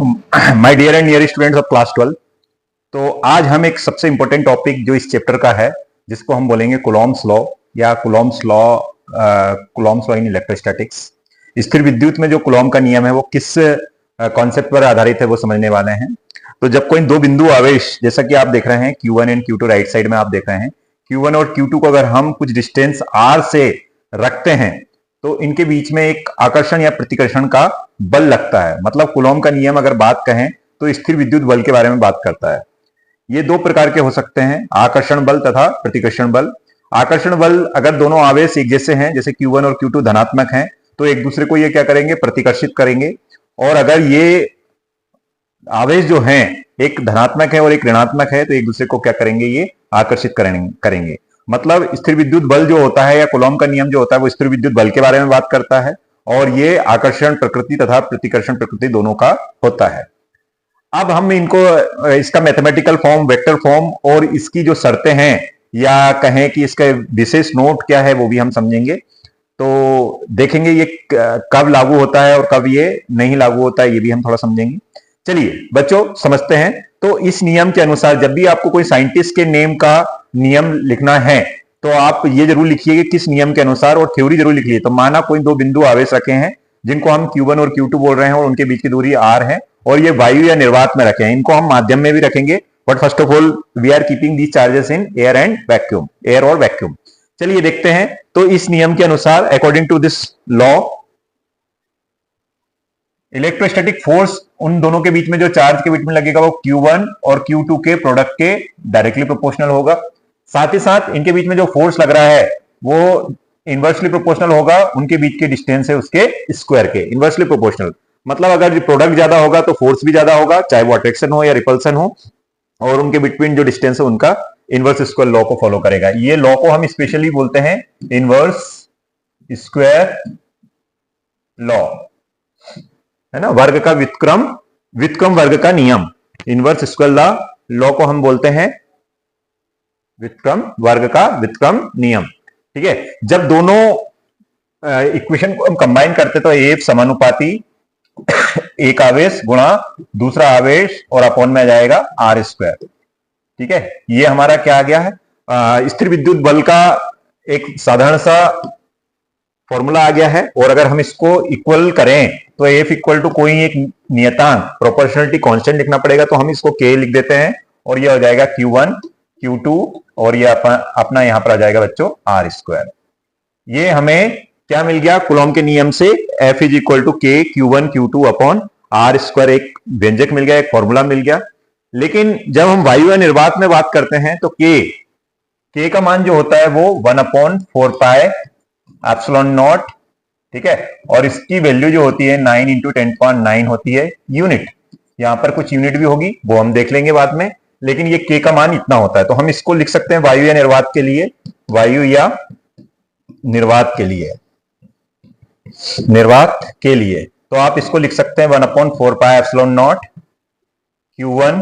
My dear and near students of class 12। तो आज हम एक सबसे इंपॉर्टेंट टॉपिक जो इस चैप्टर का है, जिसको हम बोलेंगे कूलॉम्स लॉ या कूलॉम्स लॉ इन इलेक्ट्रोस्टैटिक्स। स्थिर विद्युत में जो कूलॉम का नियम है वो किस कॉन्सेप्ट पर आधारित है वो समझने वाले हैं। तो जब कोई दो बिंदु आवेश, जैसा कि आप देख रहे हैं Q1 and Q2 right side में आप देख रहे हैं, Q1 और Q2 को अगर हम कुछ डिस्टेंस R से रखते हैं तो इनके बीच में एक आकर्षण या प्रतिकर्षण का बल लगता है। मतलब कूलॉम का नियम अगर बात कहें तो स्थिर विद्युत बल के बारे में बात करता है। ये दो प्रकार के हो सकते हैं, आकर्षण बल तथा प्रतिकर्षण बल। आकर्षण बल अगर दोनों आवेश एक जैसे हैं, जैसे Q1 और Q2 धनात्मक हैं, तो एक दूसरे को ये क्या करेंगे, प्रतिकर्षित करेंगे। और अगर ये आवेश जो हैं एक धनात्मक है और एक ऋणात्मक है, तो एक दूसरे को क्या करेंगे, ये आकर्षित करेंगे। मतलब स्थिर विद्युत बल जो होता है या कूलॉम का नियम जो होता है वो स्थिर विद्युत बल के बारे में बात करता है, और ये आकर्षण प्रकृति तथा प्रतिकर्षण प्रकृति दोनों का होता है। अब हम इनको इसका मैथमेटिकल फॉर्म, वेक्टर फॉर्म और इसकी जो शर्तें हैं या कहें कि इसका विशेष नोट क्या है वो भी हम समझेंगे। तो देखेंगे ये कब लागू होता है और कब ये नहीं लागू होता है, ये भी हम थोड़ा समझेंगे। चलिए बच्चों समझते हैं। तो इस नियम के अनुसार जब भी आपको कोई साइंटिस्ट के नेम का नियम लिखना है तो आप ये जरूर लिखिए कि किस नियम के अनुसार, और थ्योरी जरूर लिखिए। तो माना कोई दो बिंदु आवेश रखे हैं जिनको हम Q1 और Q2 बोल रहे हैं और उनके बीच की दूरी R है, और ये वायु या निर्वात में रखे हैं। इनको हम माध्यम में भी रखेंगे, but first of all we are keeping these charges in air and vacuum, air और वैक्यूम। चलिए देखते हैं। तो इस नियम के अनुसार according to this law, electrostatic force उन दोनों के बीच में जो चार्ज के बीच में लगेगा वो Q1 और Q2 के प्रोडक्ट के डायरेक्टली प्रोपोर्शनल होगा। साथ ही साथ इनके बीच में जो फोर्स लग रहा है वो इनवर्सली प्रोपोर्शनल होगा उनके बीच के डिस्टेंस है उसके स्क्वायर के, इनवर्सली प्रोपोर्शनल। मतलब अगर प्रोडक्ट ज्यादा होगा तो फोर्स भी ज्यादा होगा, चाहे वो अट्रैक्शन हो या रिपल्सन हो, और उनके बिटवीन जो डिस्टेंस है उनका इनवर्स स्क्वायर लॉ को फॉलो करेगा। ये लॉ को हम स्पेशली बोलते हैं इनवर्स स्क्वायर लॉ, है ना, वर्ग का व्युत्क्रम वर्ग का नियम। इनवर्स स्क्वायर लॉ को हम बोलते हैं व्युत्क्रम वर्ग का व्युत्क्रम नियम। ठीक है। जब दोनों इक्वेशन को हम कंबाइन करते तो एक समानुपाती एक आवेश गुणा दूसरा आवेश और अपॉन में आ जाएगा R स्क्वायर। ठीक है। ये हमारा क्या आ गया है, स्थिर विद्युत बल का एक साधारण सा फॉर्मूला आ गया है। और अगर हम इसको इक्वल करें तो F इक्वल टू कोई एक नियतांक, प्रोपोर्शनलिटी कांस्टेंट लिखना पड़ेगा, तो हम इसको K लिख देते हैं और ये हो जाएगा Q1 Q2 और ये अपना यहां पर आ जाएगा बच्चों R स्क्वायर। ये हमें क्या मिल गया कूलॉम के नियम से, F is equal to K Q1 Q2 upon R square, एक व्यंजक मिल गया, एक फॉर्मूला मिल गया। लेकिन जब हम वायु या निर्वात में बात करते हैं तो K का मान जो होता है वो 1/4 पाई एप्सिलॉन नॉट। ठीक है। और इसकी वैल्यू जो होती है 9 × 10⁹ होती है यूनिट। यहां पर कुछ यूनिट भी होगी वो हम देख लेंगे बाद में, लेकिन ये K का मान इतना होता है। तो हम इसको लिख सकते हैं वायु या निर्वात के लिए, वायु या निर्वात के लिए तो आप इसको लिख सकते हैं 1/4 pi epsilon naught Q1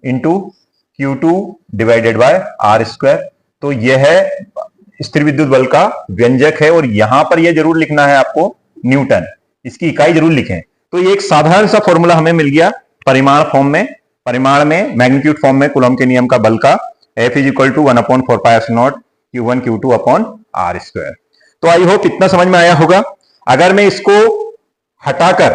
× Q2 divided by R square. तो यह है स्थिर विद्युत बल का व्यंजक है, और यहां पर यह जरूर लिखना है आपको न्यूटन, इसकी इकाई जरूर लिखें। तो ये एक साधारण सा फॉर्मूला हमें मिल गया परिमाण में मैग्नीट्यूड फॉर्म में कूलॉम के नियम का बल का, F is equal to 1/4 pi epsilon naught Q1 Q2 upon R square. तो आई होप इतना समझ में आया होगा। अगर मैं इसको हटाकर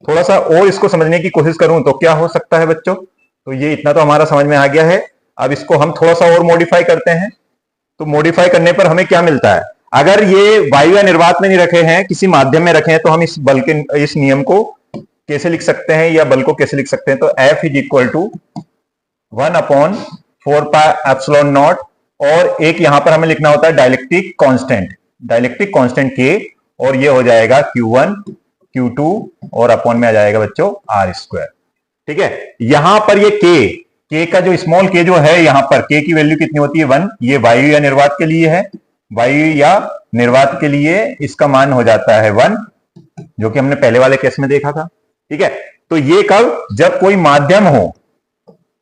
थोड़ा सा और इसको समझने की कोशिश करूं तो क्या हो सकता है बच्चों, तो ये इतना तो हमारा समझ में आ गया है। अब इसको हम थोड़ा सा और मॉडिफाई करते हैं। तो मॉडिफाई करने पर हमें क्या मिलता है, अगर ये वायु या निर्वात में नहीं रखे हैं, किसी माध्यम में रखे हैं, तो हम इस बल के इस नियम को कैसे लिख सकते हैं या बल को कैसे लिख सकते हैं। तो F is equal to 1/4 pi epsilon naught, और एक यहां पर हमें लिखना होता है डाइलेक्ट्रिक कांस्टेंट K, और ये हो जाएगा Q1 Q2 और अपॉन में आ जाएगा बच्चों R स्क्वायर। ठीक है। यहां पर ये K का जो स्मॉल k जो है, यहां पर K की वैल्यू कितनी होती है 1। ये वायु या निर्वात के लिए है, वायु या निर्वात के लिए इसका मान हो जाता है 1, जो कि हमने पहले वाले केस में देखा था। ठीक है। तो ये कब, जब कोई माध्यम हो,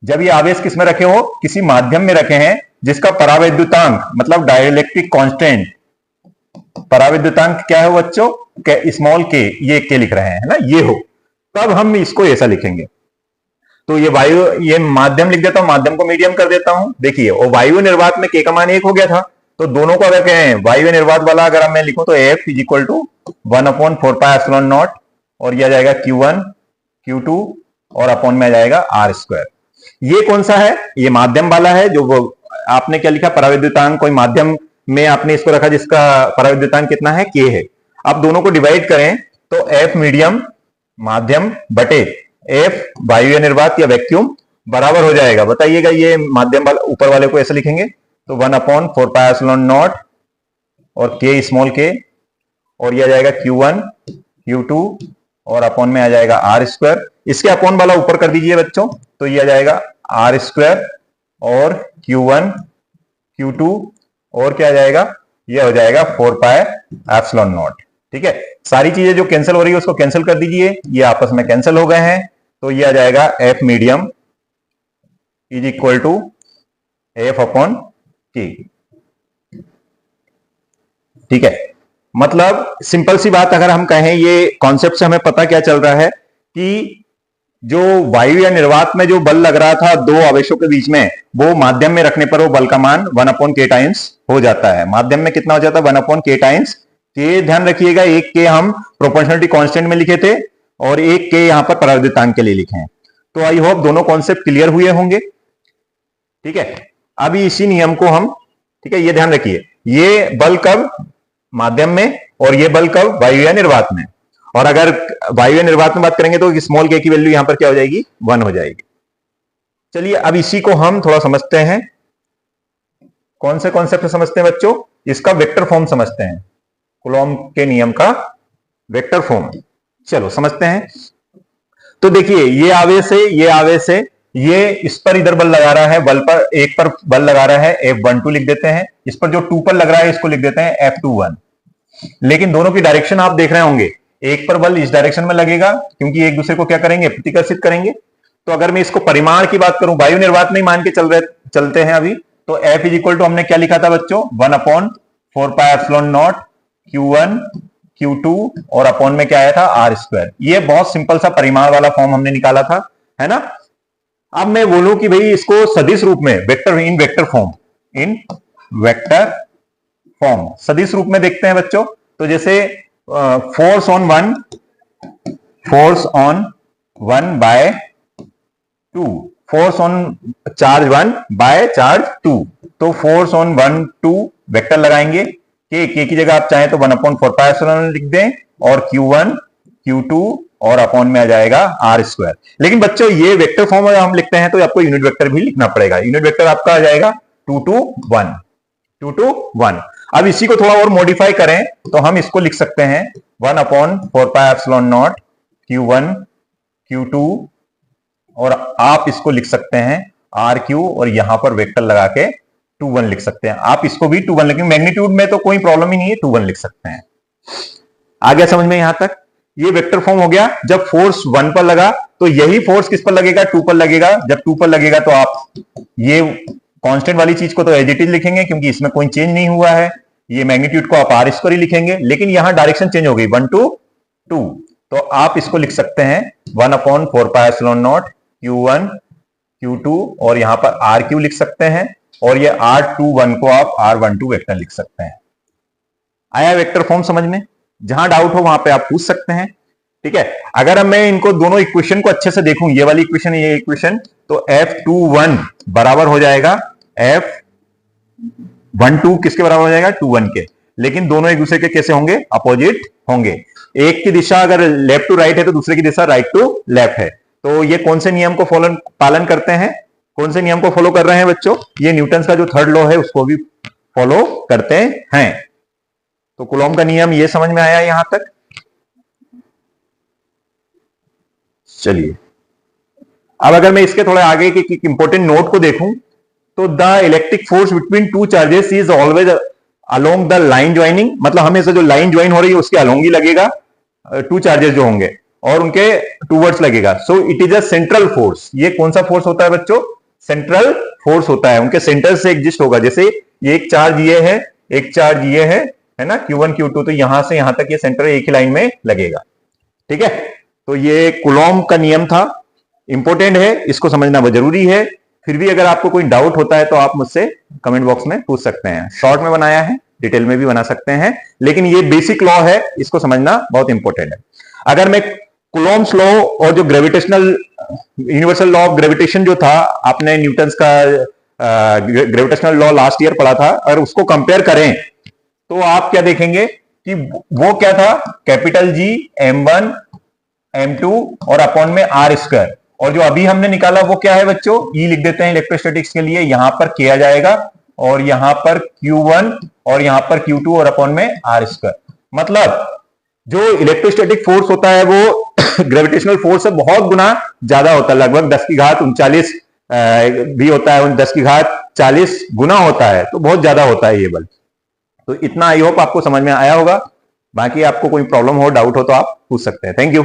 जब ये आवेश किसमें रखे हो, किसी माध्यम में रखे हैं जिसका परावैद्युतांक मतलब डाइलेक्ट्रिक कांस्टेंट, परावैद्युतांक क्या है बच्चों, स्मॉल k, ये k लिख रहे हैं, है ना, ये हो, तब हम इसको ऐसा लिखेंगे। तो ये वायु, ये माध्यम लिख देता हूं, माध्यम को मीडियम कर देता हूं। देखिए, और वायु निर्वात में के का मान 1 हो गया था, तो दोनों को अगर कहें वायु निर्वात वाला अगर मैं लिखूं तो एफ इज इक्वल टू 1/4πε0, और यह आ जाएगा Q1 Q2 और अपॉन में आ जाएगा R स्क्वायर। ये कौन सा है? ये माध्यम वाला है। जो वो आपने क्या लिखा, पराविद्युतांक, कोई माध्यम में आपने इसको रखा जिसका पराविद्युतांक कितना है, K है। अब दोनों को डिवाइड करें तो F मीडियम माध्यम बटे F वायु निर्वात या वैक्यूम बराबर हो जाएगा। बताइएगा, ये माध्यम वाला ऊपर वाले को ऐसे लिखेंगे तो 1/4πε0 और K स्मॉल k, और यह आ जाएगा Q1 Q2 और अपॉन में आ जाएगा R स्क्वायर। इसके अपॉन वाला ऊपर कर दीजिए बच्चों, तो यह आ जाएगा R स्क्वायर और Q1 Q2 और क्या आ जाएगा, यह हो जाएगा 4πε0। ठीक है, सारी चीजें जो कैंसिल हो रही है उसको कैंसिल कर दीजिए, ये आपस में कैंसिल हो गए हैं। तो ये आ जाएगा F medium is equal to F upon K। ठीक है, मतलब सिंपल सी बात अगर हम कहें, ये कॉन्सेप्ट से हमें पता क्या चल रहा है कि जो वायु या निर्वात में जो बल लग रहा था दो आवेशों के बीच में, वो माध्यम में रखने पर वो बल का मान 1/k टाइम्स हो जाता है। माध्यम में कितना हो जाता है, 1/k टाइम्स के। ध्यान रखिएगा, एक के हम प्रोपोर्शनलिटी कांस्टेंट में लिखे थे और एक के यहां पर पराविद्युतांक के लिए लिखे हैं। तो आई होप दोनों कॉन्सेप्ट क्लियर हुए होंगे। ठीक है, अभी इसी नियम को हम, ठीक है, ये ध्यान रखिए, ये बल कब माध्यम में और ये बल कब वायु या निर्वात में। और अगर वायु या निर्वात में बात करेंगे तो स्मॉल के की वैल्यू यहां पर क्या हो जाएगी, 1 हो जाएगी। चलिए अब इसी को हम थोड़ा समझते हैं। कौन से कॉन्सेप्ट समझते हैं बच्चों? इसका वेक्टर फॉर्म समझते हैं, कूलॉम के नियम का वेक्टर फॉर्म। चलो समझते हैं। तो देखिए, ये आवेश है, ये आवेश है, ये इस पर इधर बल लगा रहा है, बल पर एक पर बल लगा रहा है, F12 लिख देते हैं। इस पर जो 2 पर लग रहा है इसको लिख देते हैं F21। लेकिन दोनों की डायरेक्शन आप देख रहे होंगे, एक पर बल इस डायरेक्शन में लगेगा क्योंकि एक दूसरे को क्या करेंगे, प्रतिकर्षित करेंगे। तो अगर मैं इसको परिमाण की बात करूं, वायु निर्वात में मान के चलते हैं अभी, तो F इज इक्वल टू हमने क्या लिखा था बच्चों, 1/4πε0 Q1 Q2 और अपॉन में क्या आया था, R स्क्वायर। ये बहुत सिंपल सा परिमाण वाला फॉर्म हमने निकाला था, है ना। अब मैं बोलूं कि भाई इसको सदिश रूप में, वेक्टर, इन वेक्टर फॉर्म सदिश रूप में देखते हैं बच्चों। तो जैसे force on one by 2, force on charge 1 by charge 2। तो फोर्स ऑन 1 2 वेक्टर लगाएंगे, के की जगह आप चाहें तो 1/4πε0 लिख दें और Q1 Q2 और अपॉन में आ जाएगा R स्क्वायर। लेकिन बच्चों ये वेक्टर फॉर्म अगर हम लिखते हैं तो आपको यूनिट वेक्टर भी लिखना पड़ेगा। यूनिट वेक्टर आपका आ जाएगा 2 to 1। अब इसी को थोड़ा और मॉडिफाई करें तो हम इसको लिख सकते हैं 1/4πε0 Q1 Q2 और आप इसको लिख सकते हैं RQ और यहां पर वेक्टर लगा के 2 1 लिख सकते हैं। आप इसको भी 2 1 लिखेंगे, मैग्नीट्यूड में तो कोई प्रॉब्लम ही नहीं है, 2 1 लिख सकते हैं। आ गया समझ में यहां तक? ये वेक्टर फॉर्म हो गया। जब फोर्स 1 पर लगा तो यही फोर्स किस पर लगेगा, 2 पर लगेगा। जब 2 पर लगेगा तो आप ये कांस्टेंट वाली चीज को तो एज इट इज लिखेंगे क्योंकि इसमें कोई चेंज नहीं हुआ है। ये मैग्नीट्यूड को आप R स्क्वायर ही लिखेंगे, लेकिन यहां डायरेक्शन चेंज हो गई 1 to 2, तो आप इसको लिख सकते हैं 1/4πε0 Q1 Q2 और यहां पर RQ लिख सकते हैं और ये R21 को आप R12 वेक्टर लिख सकते हैं। आया वेक्टर फॉर्म समझ में? जहां डाउट हो वहां पे आप पूछ सकते हैं। ठीक है, अगर मैं इनको दोनों इक्वेशन को अच्छे से देखूं, ये वाली इक्वेशन ये इक्वेशन, तो F21 बराबर हो जाएगा F12 किसके बराबर हो जाएगा, 21 के। लेकिन दोनों एक दूसरे के कैसे होंगे, अपोजिट होंगे। एक की दिशा अगर लेफ्ट टू राइट है तो दूसरे की दिशा राइट टू लेफ्ट है। तो ये कौन से नियम को पालन करते हैं, कौन से नियम को फॉलो कर रहे हैं बच्चों? ये न्यूटन का जो थर्ड लॉ है उसको भी फॉलो करते हैं। तो कूलॉम का नियम ये समझ में आया यहां तक? चलिए अब अगर मैं इसके थोड़े आगे के इंपॉर्टेंट नोट को देखूं तो the electric force between 2 charges is always along the line joining. मतलब हमेशा जो लाइन ज्वाइन हो रही है उसके अलोंग ही लगेगा 2 चार्जेस जो होंगे और उनके टूवर्ड्स लगेगा। So it is a central force. ये कौन सा फोर्स होता है बच्चों? सेंट्रल फोर्स होता है, उनके सेंटर से एग्जिस्ट होगा। जैसे ये एक चार्ज ये है, एक चार्ज ये है ना, Q1 Q2, तो यहां से यहां तक ये सेंटर एक ही लाइन में लगेगा। ठीक है, तो ये कुलॉम का नियम था, इंपॉर्टेंट है, इसको समझना बहुत जरूरी है। फिर भी अगर आपको कोई डाउट होता है तो आप मुझसे कमेंट बॉक्स में पूछ सकते हैं। शॉर्ट में बनाया है, डिटेल में भी बना सकते हैं, लेकिन ये बेसिक लॉ है, इसको समझना बहुत इंपॉर्टेंट है। अगर मैं कुलॉम्स लॉ और जो gravitational universal law of gravitation जो था, आपने न्यूटन्स का ग्रेविटेशनल लॉ लास्ट ईयर पढ़ा था, अगर उसको कंपेयर करें तो आप क्या देखेंगे कि वो क्या था, कैपिटल जी m1 m2 और अपॉन में r स्क्वायर, और जो अभी हमने निकाला वो क्या है बच्चों, E लिख देते हैं इलेक्ट्रोस्टैटिक्स के लिए, यहां पर k आ जाएगा और यहां पर Q1 और यहां पर Q2 और अपॉन में r स्क्वायर। मतलब जो इलेक्ट्रोस्टैटिक फोर्स होता है वो ग्रेविटेशनल फोर्स से बहुत गुना ज्यादा होता है, लगभग 10 की घात 39 भी होता है, 10 की घात 40 गुना होता है, तो बहुत ज्यादा होता है ये बल। तो इतना आई होप आपको समझ में आया होगा। बाकी आपको कोई प्रॉब्लम हो, डाउट हो तो आप पूछ सकते हैं। Thank you.